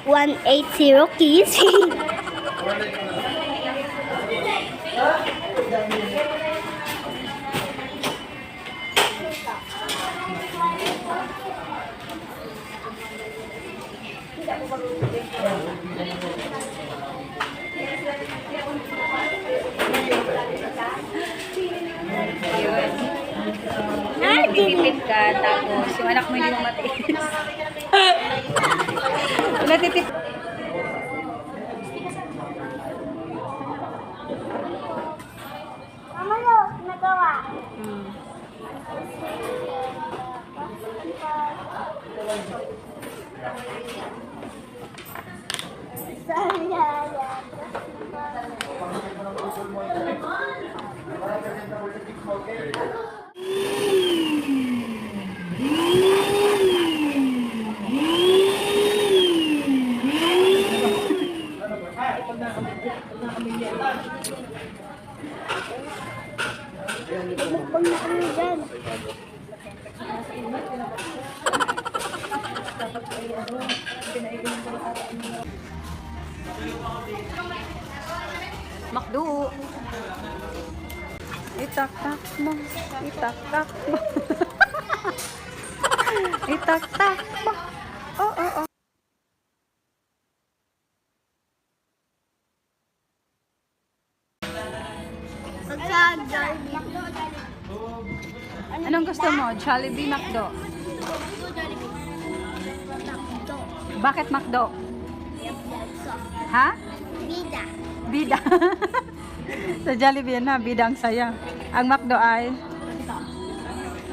180 keys. Natitipid ka, tapos yung anak mo hindi mo matiis. Natitipid. Mama lo, nagawa. Mukbang na kami dyan. Makdo. Itak-tak mo. Itak-tak mo. Itak-tak mo. Oh, oh, oh. Anong gusto mo? Jollibee, McDo? Bakit McDo? Ha? Bida. Bida. Sa Jollibee na, bida ang saya. Ang McDo ay?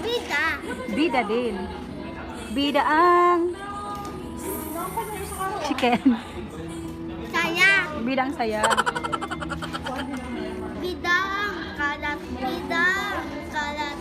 Bida. Bida din. Bida ang chicken. Saya. Bida ang saya. Bida. Kalat. Bida. Kalat.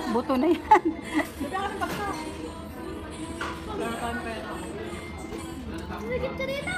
Buto na yan. Lagit ka dito.